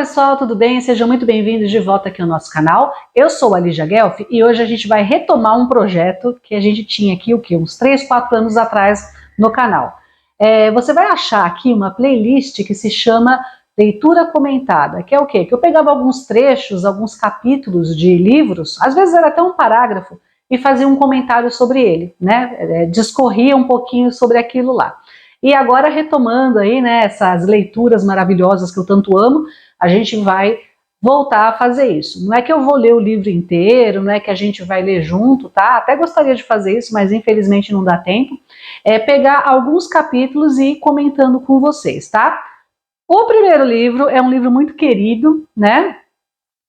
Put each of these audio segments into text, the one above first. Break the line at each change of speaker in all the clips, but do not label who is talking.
pessoal, tudo bem? Sejam muito bem-vindos de volta aqui ao nosso canal. Eu sou a Lígia Guelfi e hoje a gente vai retomar um projeto que a gente tinha aqui, uns 3, 4 anos atrás no canal. Você vai achar aqui uma playlist que se chama Leitura Comentada, que é o quê? Que eu pegava alguns trechos, alguns capítulos de livros, às vezes era até um parágrafo, e fazia um comentário sobre ele, né? Discorria um pouquinho sobre aquilo lá. E agora, retomando aí, né, essas leituras maravilhosas que eu tanto amo, a gente vai voltar a fazer isso. Não é que eu vou ler o livro inteiro, não é que a gente vai ler junto, tá? Até gostaria de fazer isso, mas infelizmente não dá tempo. É pegar alguns capítulos e ir comentando com vocês, tá? O primeiro livro é um livro muito querido, né?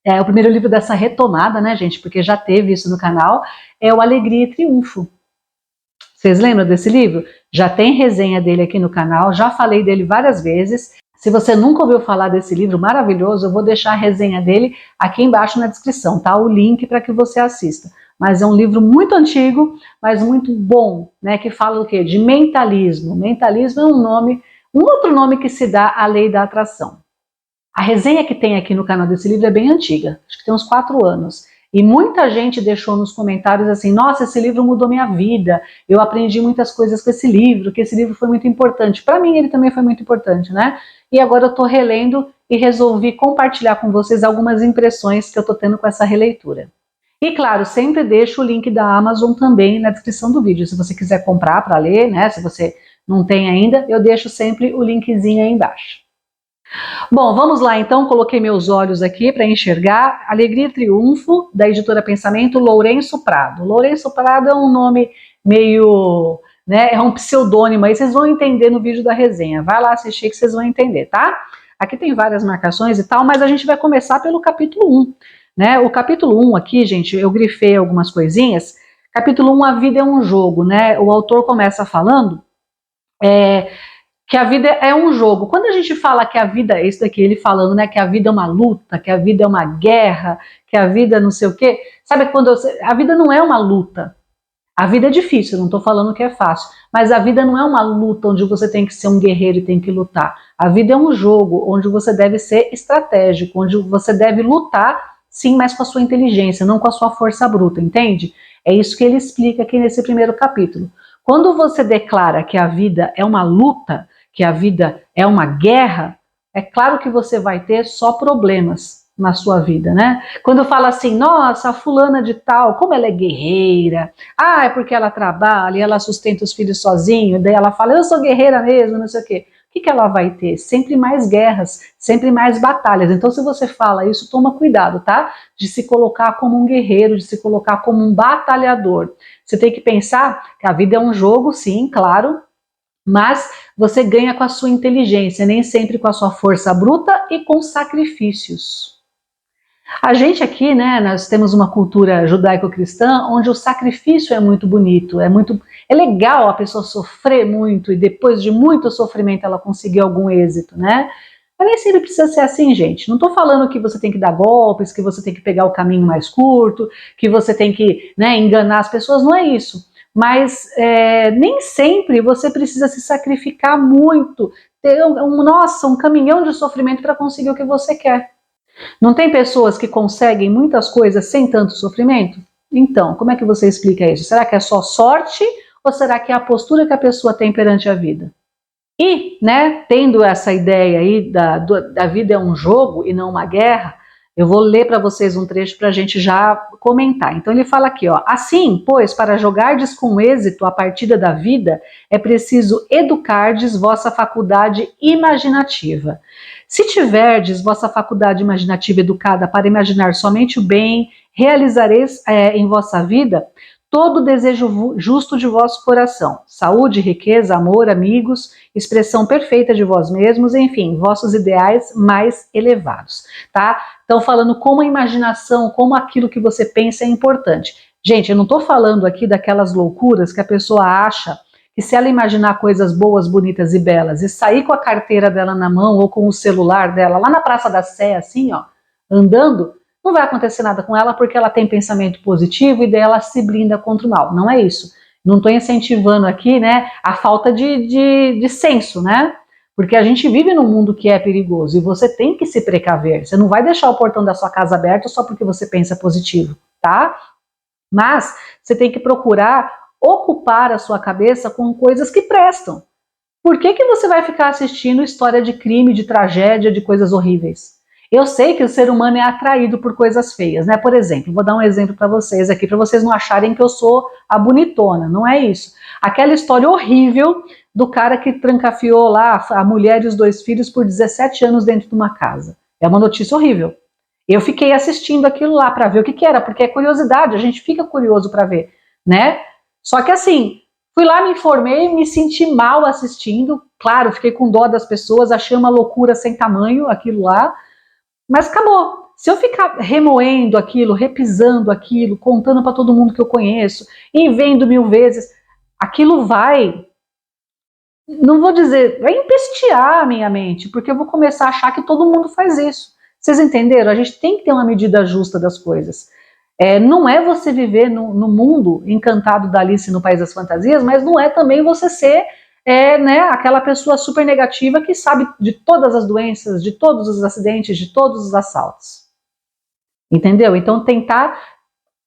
É o primeiro livro dessa retomada, né, gente? Porque já teve isso no canal. É o Alegria e Triunfo. Vocês lembram desse livro? Já tem resenha dele aqui no canal, já falei dele várias vezes. Se você nunca ouviu falar desse livro maravilhoso, eu vou deixar a resenha dele aqui embaixo na descrição, tá? O link para que você assista. Mas é um livro muito antigo, mas muito bom, né? Que fala do quê? De mentalismo. Mentalismo é um outro nome que se dá à lei da atração. A resenha que tem aqui no canal desse livro é bem antiga, acho que tem uns 4 anos. E muita gente deixou nos comentários assim, nossa, esse livro mudou minha vida, eu aprendi muitas coisas com esse livro, que esse livro foi muito importante. Para mim ele também foi muito importante, né? E agora eu estou relendo e resolvi compartilhar com vocês algumas impressões que eu estou tendo com essa releitura. E claro, sempre deixo o link da Amazon também na descrição do vídeo, se você quiser comprar para ler, né? Se você não tem ainda, eu deixo sempre o linkzinho aí embaixo. Bom, vamos lá então, coloquei meus olhos aqui para enxergar Alegria e Triunfo, da editora Pensamento, Lourenço Prado. Lourenço Prado é um nome meio, né, é um pseudônimo, aí vocês vão entender no vídeo da resenha. Vai lá assistir que vocês vão entender, tá? Aqui tem várias marcações e tal, mas a gente vai começar pelo capítulo 1, né? O capítulo 1 aqui, gente, eu grifei algumas coisinhas. Capítulo 1, a vida é um jogo, né? O autor começa falando que a vida é um jogo. Quando a gente fala que a vida é isso daqui, ele falando, né, que a vida é uma luta, que a vida é uma guerra, que a vida não sei o quê, sabe quando a vida não é uma luta. A vida é difícil, não estou falando que é fácil, mas a vida não é uma luta onde você tem que ser um guerreiro e tem que lutar. A vida é um jogo onde você deve ser estratégico, onde você deve lutar, sim, mas com a sua inteligência, não com a sua força bruta, entende? É isso que ele explica aqui nesse primeiro capítulo. Quando você declara que a vida é uma luta, que a vida é uma guerra, é claro que você vai ter só problemas na sua vida, né? Quando fala assim, nossa, a fulana de tal, como ela é guerreira, é porque ela trabalha e ela sustenta os filhos sozinho, daí ela fala, eu sou guerreira mesmo, não sei o quê. O que ela vai ter? Sempre mais guerras, sempre mais batalhas. Então, se você fala isso, toma cuidado, tá? De se colocar como um guerreiro, de se colocar como um batalhador. Você tem que pensar que a vida é um jogo, sim, claro, mas você ganha com a sua inteligência, nem sempre com a sua força bruta e com sacrifícios. A gente aqui, né, nós temos uma cultura judaico-cristã onde o sacrifício é muito bonito, é legal a pessoa sofrer muito e depois de muito sofrimento ela conseguir algum êxito, né? Mas nem sempre precisa ser assim, gente. Não estou falando que você tem que dar golpes, que você tem que pegar o caminho mais curto, que você tem que, né, enganar as pessoas, não é isso. Mas nem sempre você precisa se sacrificar muito, ter um caminhão de sofrimento para conseguir o que você quer. Não tem pessoas que conseguem muitas coisas sem tanto sofrimento? Então, como é que você explica isso? Será que é só sorte ou será que é a postura que a pessoa tem perante a vida? E, né, tendo essa ideia aí da vida é um jogo e não uma guerra, eu vou ler para vocês um trecho para a gente já comentar. Então ele fala aqui, ó, assim, pois, para jogardes com êxito a partida da vida, é preciso educardes vossa faculdade imaginativa. Se tiverdes vossa faculdade imaginativa educada para imaginar somente o bem, realizareis em vossa vida todo o desejo justo de vosso coração, saúde, riqueza, amor, amigos, expressão perfeita de vós mesmos, enfim, vossos ideais mais elevados, tá? Então, falando como a imaginação, como aquilo que você pensa é importante. Gente, eu não estou falando aqui daquelas loucuras que a pessoa acha que se ela imaginar coisas boas, bonitas e belas e sair com a carteira dela na mão ou com o celular dela lá na Praça da Sé, assim, ó, andando, não vai acontecer nada com ela porque ela tem pensamento positivo e daí ela se blinda contra o mal. Não é isso. Não estou incentivando aqui, né, a falta de senso, né? porque a gente vive num mundo que é perigoso e você tem que se precaver. Você não vai deixar o portão da sua casa aberto só porque você pensa positivo, tá? Mas você tem que procurar ocupar a sua cabeça com coisas que prestam. Por que você vai ficar assistindo história de crime, de tragédia, de coisas horríveis? Eu sei que o ser humano é atraído por coisas feias, né? Por exemplo, vou dar um exemplo para vocês aqui, para vocês não acharem que eu sou a bonitona, não é isso. Aquela história horrível do cara que trancafiou lá a mulher e os 2 filhos por 17 anos dentro de uma casa. É uma notícia horrível. Eu fiquei assistindo aquilo lá para ver o que era, porque é curiosidade, a gente fica curioso para ver, né? Só que assim, fui lá, me informei, me senti mal assistindo, claro, fiquei com dó das pessoas, achei uma loucura sem tamanho aquilo lá, mas acabou. Se eu ficar remoendo aquilo, repisando aquilo, contando para todo mundo que eu conheço, e vendo 1000 vezes, aquilo vai, não vou dizer, vai empestear a minha mente, porque eu vou começar a achar que todo mundo faz isso. Vocês entenderam? A gente tem que ter uma medida justa das coisas. Não é você viver no mundo encantado da Alice no País das Fantasias, mas não é também você ser né, aquela pessoa super negativa que sabe de todas as doenças, de todos os acidentes, de todos os assaltos. Entendeu? Então tentar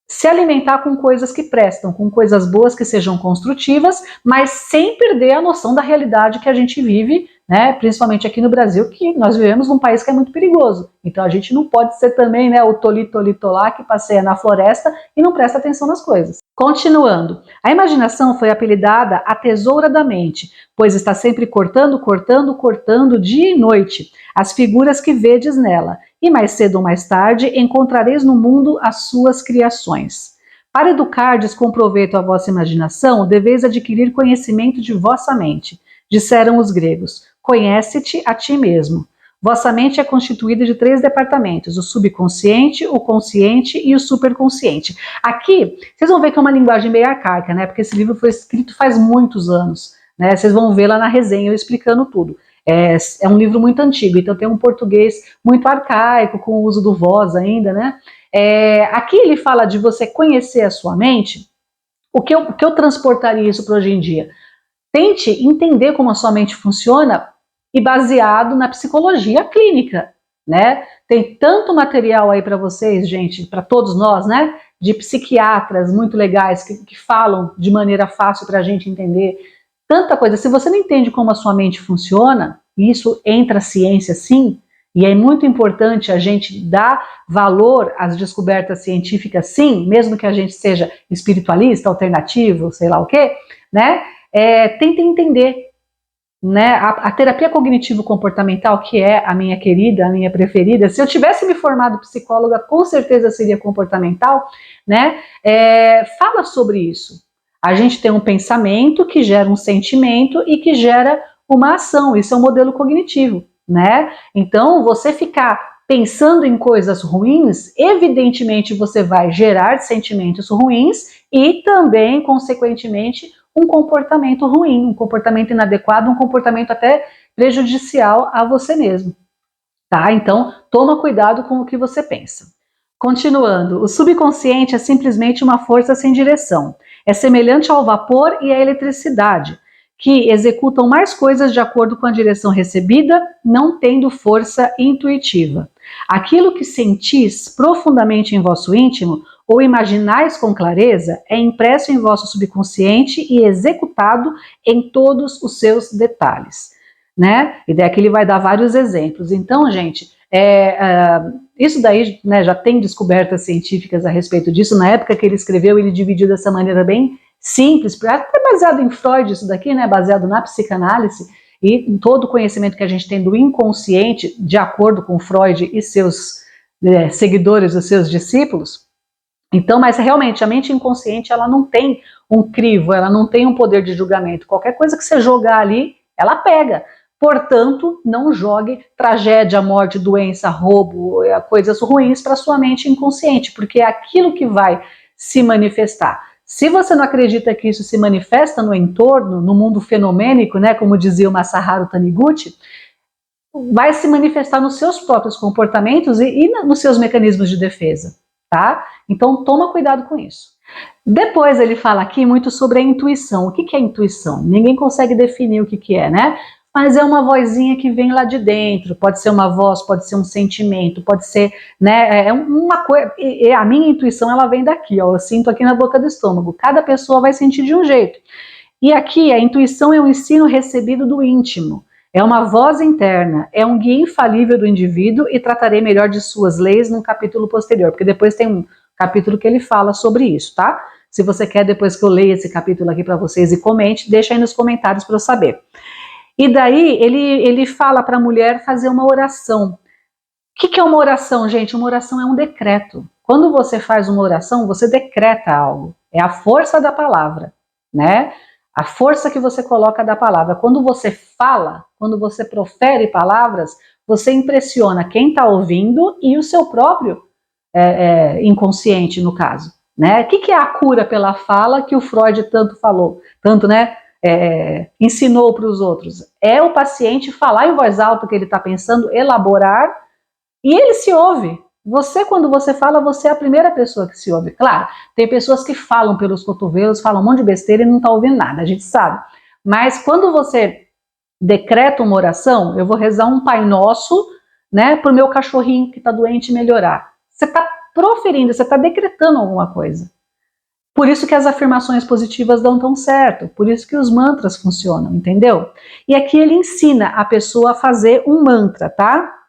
se alimentar com coisas que prestam, com coisas boas que sejam construtivas, mas sem perder a noção da realidade que a gente vive, né, principalmente aqui no Brasil, que nós vivemos num país que é muito perigoso. Então a gente não pode ser também, né, o tolitolitolá que passeia na floresta e não presta atenção nas coisas. Continuando, a imaginação foi apelidada a tesoura da mente, pois está sempre cortando, cortando, cortando dia e noite as figuras que vedes nela, e mais cedo ou mais tarde encontrareis no mundo as suas criações. Para educardes com proveito a vossa imaginação, deveis adquirir conhecimento de vossa mente. Disseram os gregos, conhece-te a ti mesmo. Vossa mente é constituída de 3 departamentos, o subconsciente, o consciente e o superconsciente. Aqui, vocês vão ver que é uma linguagem meio arcaica, né? Porque esse livro foi escrito faz muitos anos, né? Vocês vão ver lá na resenha eu explicando tudo. É um livro muito antigo, então tem um português muito arcaico, com o uso do vós ainda, né? Aqui ele fala de você conhecer a sua mente. O que eu transportaria isso para hoje em dia? Tente entender como a sua mente funciona e baseado na psicologia clínica, né? Tem tanto material aí para vocês, gente, para todos nós, né? De psiquiatras muito legais que falam de maneira fácil para a gente entender tanta coisa. Se você não entende como a sua mente funciona, e isso entra a ciência sim, e é muito importante a gente dar valor às descobertas científicas sim, mesmo que a gente seja espiritualista, alternativo, sei lá o quê, né? Tenta entender, né? A terapia cognitivo-comportamental, que é a minha querida, a minha preferida, se eu tivesse me formado psicóloga, com certeza seria comportamental, né? Fala sobre isso. A gente tem um pensamento que gera um sentimento e que gera uma ação. Isso é um modelo cognitivo, né? Então, você ficar pensando em coisas ruins, evidentemente você vai gerar sentimentos ruins e também, consequentemente, um comportamento ruim, um comportamento inadequado, um comportamento até prejudicial a você mesmo, tá? Então, toma cuidado com o que você pensa. Continuando, o subconsciente é simplesmente uma força sem direção. É semelhante ao vapor e à eletricidade, que executam mais coisas de acordo com a direção recebida, não tendo força intuitiva. Aquilo que sentis profundamente em vosso íntimo, ou imaginais com clareza, é impresso em vosso subconsciente e executado em todos os seus detalhes, né? E daí aqui ele vai dar vários exemplos. Então, gente, isso daí, né, já tem descobertas científicas a respeito disso. Na época que ele escreveu, ele dividiu dessa maneira bem simples, até baseado em Freud isso daqui, né, baseado na psicanálise, e em todo o conhecimento que a gente tem do inconsciente, de acordo com Freud e seus seguidores, os seus discípulos. Então, mas realmente a mente inconsciente, ela não tem um crivo, ela não tem um poder de julgamento. Qualquer coisa que você jogar ali, ela pega. Portanto, não jogue tragédia, morte, doença, roubo, coisas ruins para sua mente inconsciente, porque é aquilo que vai se manifestar. Se você não acredita que isso se manifesta no entorno, no mundo fenomênico, né, como dizia o Masaharu Taniguchi, vai se manifestar nos seus próprios comportamentos e nos seus mecanismos de defesa, tá? Então toma cuidado com isso. Depois ele fala aqui muito sobre a intuição. O que é intuição? Ninguém consegue definir o que é, né? mas é uma vozinha que vem lá de dentro, pode ser uma voz, pode ser um sentimento, pode ser, né, uma coisa, e a minha intuição ela vem daqui, ó, eu sinto aqui na boca do estômago, cada pessoa vai sentir de um jeito. E aqui a intuição é um ensino recebido do íntimo, é uma voz interna, é um guia infalível do indivíduo e tratarei melhor de suas leis num capítulo posterior, porque depois tem um capítulo que ele fala sobre isso, tá? Se você quer depois que eu leia esse capítulo aqui para vocês e comente, deixa aí nos comentários para eu saber. E daí ele fala para a mulher fazer uma oração. O que é uma oração, gente? Uma oração é um decreto. Quando você faz uma oração, você decreta algo. É a força da palavra, né? A força que você coloca da palavra. Quando você fala, quando você profere palavras, você impressiona quem está ouvindo e o seu próprio inconsciente, no caso. Né? O que é a cura pela fala que o Freud tanto falou? Tanto, né? Ensinou para os outros. É o paciente falar em voz alta o que ele está pensando, elaborar, e ele se ouve. Você, quando você fala, você é a primeira pessoa que se ouve. Claro, tem pessoas que falam pelos cotovelos, falam um monte de besteira e não está ouvindo nada, a gente sabe. Mas quando você decreta uma oração, eu vou rezar um Pai Nosso, né, para o meu cachorrinho que está doente melhorar. Você está proferindo, você está decretando alguma coisa. Por isso que as afirmações positivas dão tão certo, por isso que os mantras funcionam, entendeu? E aqui ele ensina a pessoa a fazer um mantra, tá?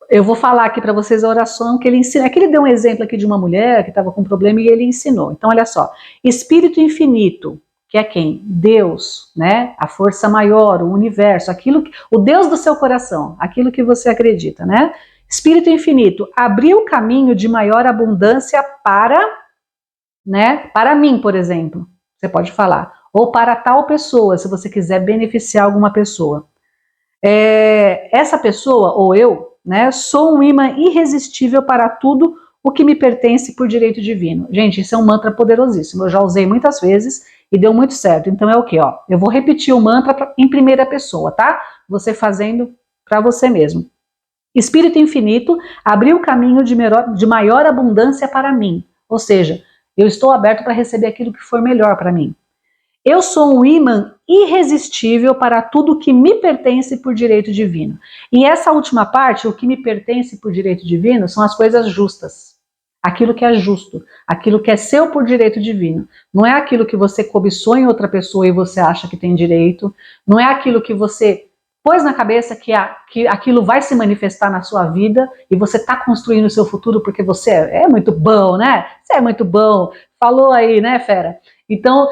Eu vou falar aqui para vocês a oração que ele ensina. Aqui ele deu um exemplo aqui de uma mulher que estava com um problema e ele ensinou. Então, olha só. Espírito infinito, que é quem? Deus, né? A força maior, o universo, o Deus do seu coração, aquilo que você acredita, né? Espírito infinito, abriu o caminho de maior abundância para mim, por exemplo. Você pode falar. Ou para tal pessoa, se você quiser beneficiar alguma pessoa. Essa pessoa, ou eu, né, sou um imã irresistível para tudo o que me pertence por direito divino. Gente, isso é um mantra poderosíssimo. Eu já usei muitas vezes e deu muito certo. Então é o quê? Ó, eu vou repetir o mantra em primeira pessoa, tá? Você fazendo para você mesmo. Espírito infinito, abriu o caminho de maior abundância para mim. Ou seja, eu estou aberto para receber aquilo que for melhor para mim. Eu sou um imã irresistível para tudo que me pertence por direito divino. E essa última parte, o que me pertence por direito divino, são as coisas justas. Aquilo que é justo, aquilo que é seu por direito divino. Não é aquilo que você cobiçou em outra pessoa e você acha que tem direito. Não é aquilo que você pôs na cabeça que aquilo vai se manifestar na sua vida e você está construindo o seu futuro porque você é muito bom, né? Você é muito bom. Falou aí, né, fera? Então,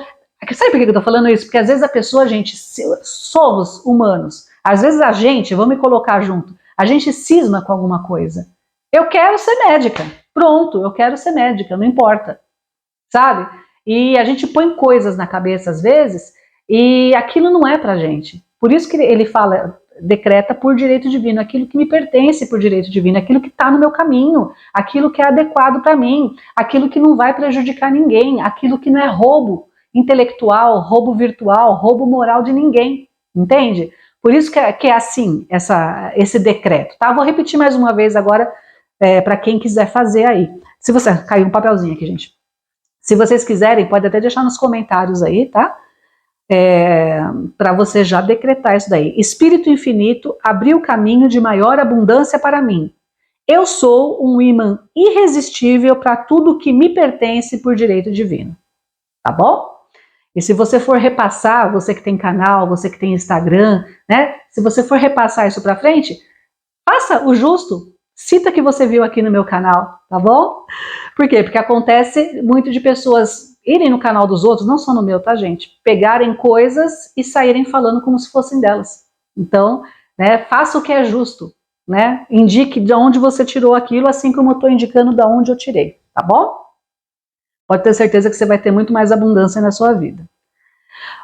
sabe por que eu tô falando isso? Porque às vezes a pessoa, gente, somos humanos. Às vezes a gente, vamos me colocar junto, a gente cisma com alguma coisa. Eu quero ser médica. Pronto, eu quero ser médica, não importa. Sabe? E a gente põe coisas na cabeça às vezes e aquilo não é pra gente. Por isso que ele fala, decreta por direito divino, aquilo que me pertence por direito divino, aquilo que está no meu caminho, aquilo que é adequado para mim, aquilo que não vai prejudicar ninguém, aquilo que não é roubo intelectual, roubo virtual, roubo moral de ninguém, entende? Por isso que é assim, esse decreto, tá? Vou repetir mais uma vez agora, para quem quiser fazer aí. Se você, caiu um papelzinho aqui, gente. Se vocês quiserem, pode até deixar nos comentários aí, tá? Para você já decretar isso daí. Espírito infinito, abriu o caminho de maior abundância para mim. Eu sou um imã irresistível para tudo que me pertence por direito divino. Tá bom? E se você for repassar, você que tem canal, você que tem Instagram, né? Se você for repassar isso para frente, faça o justo. Cita que você viu aqui no meu canal, tá bom? Por quê? Porque acontece muito de pessoas irem no canal dos outros, não só no meu, tá, gente? Pegarem coisas e saírem falando como se fossem delas. Então, né, faça o que é justo, né? Indique de onde você tirou aquilo, assim como eu estou indicando de onde eu tirei, tá bom? Pode ter certeza que você vai ter muito mais abundância na sua vida.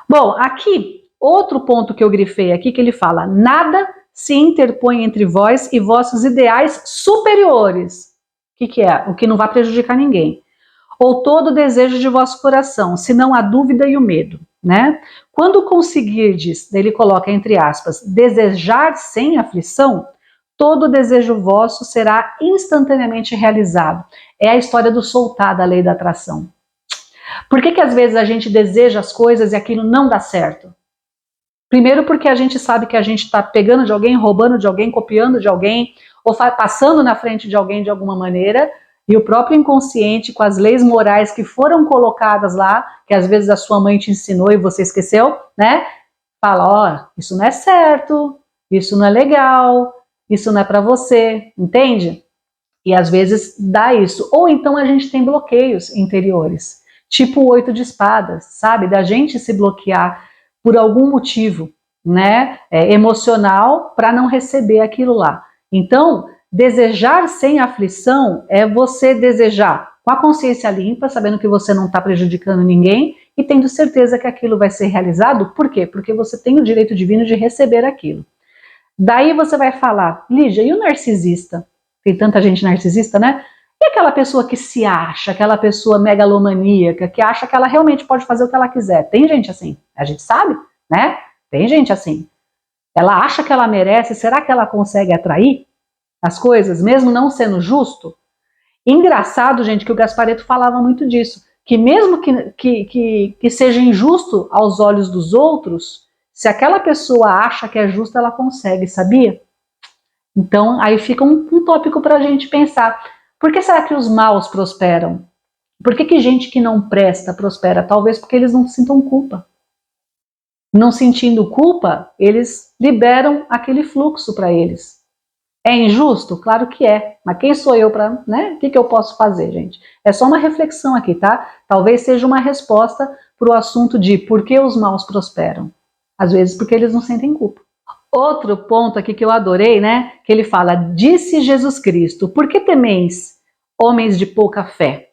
Bom, aqui, outro ponto que eu grifei aqui, que ele fala, nada se interpõe entre vós e vossos ideais superiores. O que é? O que não vai prejudicar ninguém. Ou todo o desejo de vosso coração, senão a dúvida e o medo, né? Quando conseguirdes, ele coloca entre aspas, desejar sem aflição, todo desejo vosso será instantaneamente realizado. É a história do soltar da lei da atração. Por que às vezes a gente deseja as coisas e aquilo não dá certo? Primeiro porque a gente sabe que a gente está pegando de alguém, roubando de alguém, copiando de alguém, ou passando na frente de alguém de alguma maneira, e o próprio inconsciente, com as leis morais que foram colocadas lá, que às vezes a sua mãe te ensinou e você esqueceu, né? Fala, ó, isso não é certo, isso não é legal, isso não é para você, entende? E às vezes dá isso. Ou então a gente tem bloqueios interiores, tipo o 8 de espadas, sabe? Da gente se bloquear por algum motivo, né? Emocional, para não receber aquilo lá. Então, desejar sem aflição é você desejar com a consciência limpa, sabendo que você não está prejudicando ninguém e tendo certeza que aquilo vai ser realizado. Por quê? Porque você tem o direito divino de receber aquilo. Daí você vai falar, Lígia, e o narcisista? Tem tanta gente narcisista, né? E aquela pessoa que se acha, aquela pessoa megalomaníaca, que acha que ela realmente pode fazer o que ela quiser. Tem gente assim, a gente sabe, né? Tem gente assim. Ela acha que ela merece, será que ela consegue atrair as coisas, mesmo não sendo justo? Engraçado, gente, que o Gasparetto falava muito disso, que mesmo que seja injusto aos olhos dos outros, se aquela pessoa acha que é justo, ela consegue, sabia? Então, aí fica um tópico para a gente pensar. Por que será que os maus prosperam? Por que gente que não presta prospera? Talvez porque eles não sintam culpa. Não sentindo culpa, eles liberam aquele fluxo para eles. É injusto? Claro que é. Mas quem sou eu para, né? O que eu posso fazer, gente? É só uma reflexão aqui, tá? Talvez seja uma resposta para o assunto de por que os maus prosperam. Às vezes porque eles não sentem culpa. Outro ponto aqui que eu adorei, né? Que ele fala, disse Jesus Cristo, por que temeis, homens de pouca fé?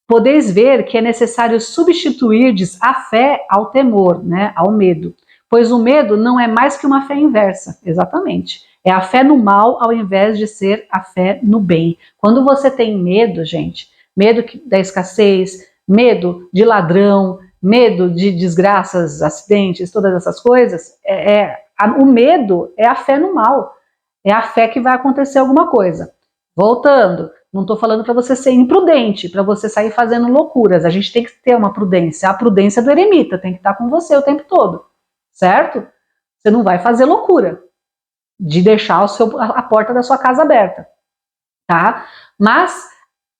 Podeis ver que é necessário substituirdes a fé ao temor, né? Ao medo. Pois o medo não é mais que uma fé inversa, exatamente. É a fé no mal ao invés de ser a fé no bem. Quando você tem medo, gente, medo da escassez, medo de ladrão, medo de desgraças, acidentes, todas essas coisas, o medo é a fé no mal, é a fé que vai acontecer alguma coisa. Voltando, não estou falando para você ser imprudente, para você sair fazendo loucuras, a gente tem que ter uma prudência, a prudência do eremita tem que estar com você o tempo todo, certo? Você não vai fazer loucura de deixar a porta da sua casa aberta, tá? Mas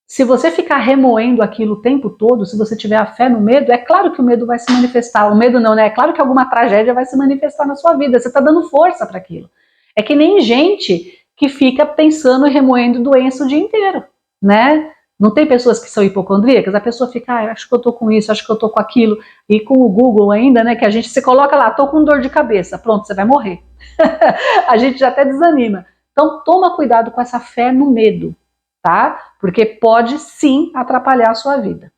se você ficar remoendo aquilo o tempo todo, se você tiver a fé no medo, é claro que o medo vai se manifestar. O medo não, né? É claro que alguma tragédia vai se manifestar na sua vida. Você está dando força para aquilo. É que nem gente que fica pensando e remoendo doença o dia inteiro, né? Não tem pessoas que são hipocondríacas? A pessoa fica, acho que eu tô com isso, acho que eu tô com aquilo. E com o Google ainda, né? Que a gente se coloca lá, tô com dor de cabeça. Pronto, você vai morrer. A gente já até desanima. Então toma cuidado com essa fé no medo, tá? Porque pode sim atrapalhar a sua vida.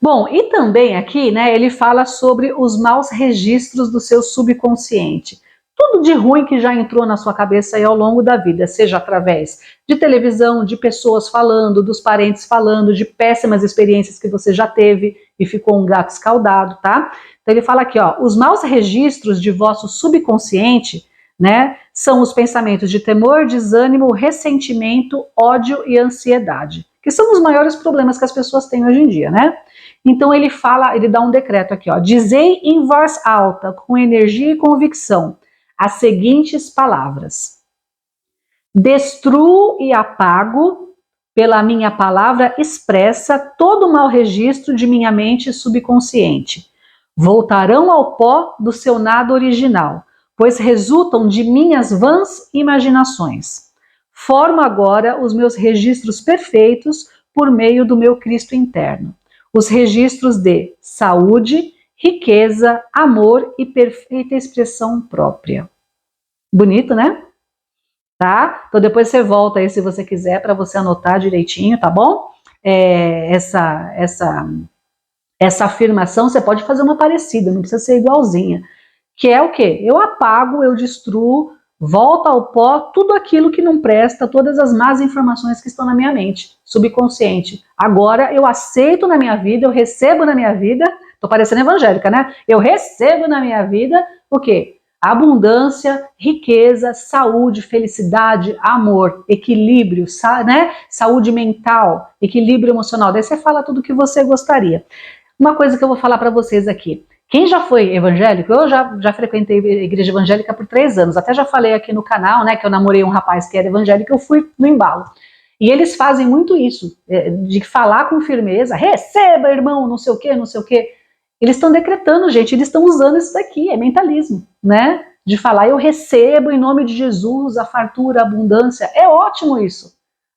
Bom, e também aqui, né, ele fala sobre os maus registros do seu subconsciente. Tudo de ruim que já entrou na sua cabeça aí ao longo da vida, seja através de televisão, de pessoas falando, dos parentes falando, de péssimas experiências que você já teve e ficou um gato escaldado, tá? Então ele fala aqui, ó, os maus registros de vosso subconsciente, né, são os pensamentos de temor, desânimo, ressentimento, ódio e ansiedade, que são os maiores problemas que as pessoas têm hoje em dia, né? Então ele fala, ele dá um decreto aqui, ó, dizei em voz alta, com energia e convicção, as seguintes palavras: destruo e apago pela minha palavra expressa todo o mau registro de minha mente subconsciente. Voltarão ao pó do seu nada original, pois resultam de minhas vãs imaginações. Formo agora os meus registros perfeitos por meio do meu Cristo interno. Os registros de saúde, riqueza, amor e perfeita expressão própria. Bonito, né? Tá? Então depois você volta aí se você quiser para você anotar direitinho, tá bom? Essa afirmação você pode fazer uma parecida, não precisa ser igualzinha. Que é o quê? Eu apago, eu destruo, volta ao pó tudo aquilo que não presta, todas as más informações que estão na minha mente, subconsciente. Agora eu aceito na minha vida, eu recebo na minha vida, tô parecendo evangélica, né? Eu recebo na minha vida o quê? Abundância, riqueza, saúde, felicidade, amor, equilíbrio, né? Saúde mental, equilíbrio emocional. Daí você fala tudo o que você gostaria. Uma coisa que eu vou falar para vocês aqui. Quem já foi evangélico, eu já frequentei a igreja evangélica por 3 anos, até já falei aqui no canal, né, que eu namorei um rapaz que era evangélico, eu fui no embalo. E eles fazem muito isso, de falar com firmeza, receba, irmão, não sei o quê, não sei o quê. Eles estão decretando, gente, eles estão usando isso daqui, é mentalismo, né? De falar, eu recebo em nome de Jesus a fartura, a abundância. É ótimo isso,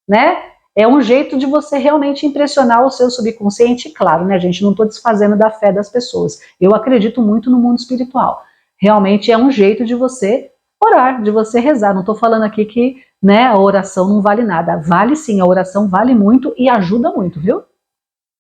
né? É um jeito de você realmente impressionar o seu subconsciente, claro, né, gente? Não estou desfazendo da fé das pessoas. Eu acredito muito no mundo espiritual. Realmente é um jeito de você orar, de você rezar. Não estou falando aqui que, né, a oração não vale nada. Vale sim, a oração vale muito e ajuda muito, viu?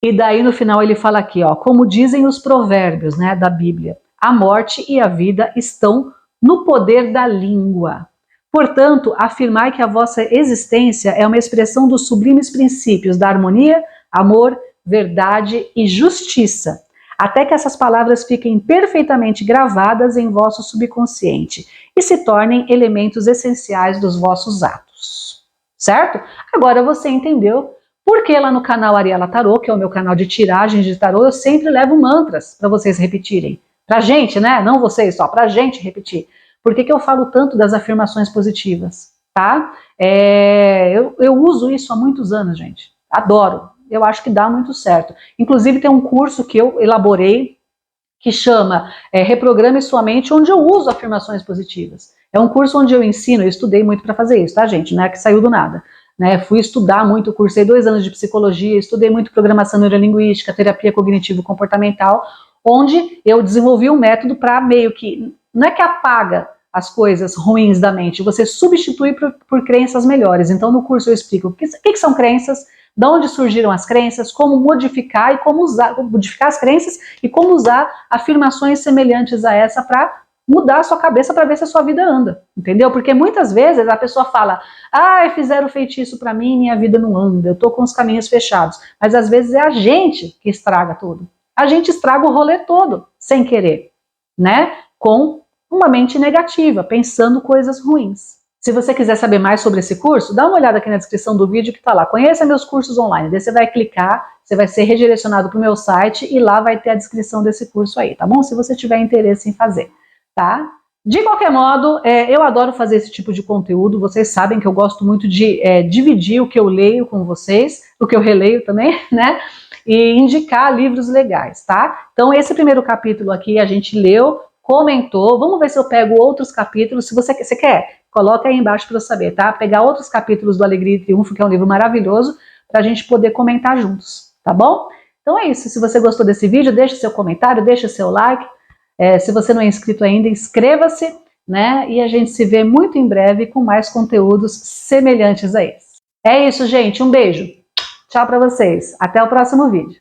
E daí no final ele fala aqui, ó, como dizem os provérbios, né, da Bíblia, a morte e a vida estão no poder da língua. Portanto, afirmai que a vossa existência é uma expressão dos sublimes princípios da harmonia, amor, verdade e justiça, até que essas palavras fiquem perfeitamente gravadas em vosso subconsciente e se tornem elementos essenciais dos vossos atos. Certo? Agora você entendeu porque lá no canal Ariela Tarô, que é o meu canal de tiragens de tarô, eu sempre levo mantras para vocês repetirem. Pra gente, né? Não vocês só, pra gente repetir. Por que eu falo tanto das afirmações positivas? Tá? Eu uso isso há muitos anos, gente. Adoro. Eu acho que dá muito certo. Inclusive tem um curso que eu elaborei que chama Reprograme Sua Mente, onde eu uso afirmações positivas. É um curso onde eu ensino, eu estudei muito para fazer isso, tá, gente? Não é que saiu do nada. Né? Fui estudar muito, cursei 2 anos de psicologia, estudei muito programação neurolinguística, terapia cognitivo-comportamental, onde eu desenvolvi um método para meio que, não é que apaga as coisas ruins da mente, você substitui por crenças melhores. Então no curso eu explico o que são crenças, de onde surgiram as crenças, como modificar e como modificar as crenças e como usar afirmações semelhantes a essa para mudar a sua cabeça para ver se a sua vida anda, entendeu? Porque muitas vezes a pessoa fala, fizeram feitiço para mim, minha vida não anda, eu tô com os caminhos fechados. Mas às vezes é a gente que estraga tudo. A gente estraga o rolê todo, sem querer, né? Com uma mente negativa, pensando coisas ruins. Se você quiser saber mais sobre esse curso, dá uma olhada aqui na descrição do vídeo que tá lá. Conheça meus cursos online. Daí você vai clicar, você vai ser redirecionado para o meu site e lá vai ter a descrição desse curso aí, tá bom? Se você tiver interesse em fazer. Tá? De qualquer modo, eu adoro fazer esse tipo de conteúdo, vocês sabem que eu gosto muito de dividir o que eu leio com vocês, o que eu releio também, né? E indicar livros legais, tá? Então esse primeiro capítulo aqui a gente leu, comentou, vamos ver se eu pego outros capítulos, se você quer, coloca aí embaixo para eu saber, tá? Pegar outros capítulos do Alegria e Triunfo, que é um livro maravilhoso, para a gente poder comentar juntos, tá bom? Então é isso, se você gostou desse vídeo, deixa seu comentário, deixa seu like, se você não é inscrito ainda, inscreva-se, né? E a gente se vê muito em breve com mais conteúdos semelhantes a esse. É isso, gente. Um beijo. Tchau para vocês. Até o próximo vídeo.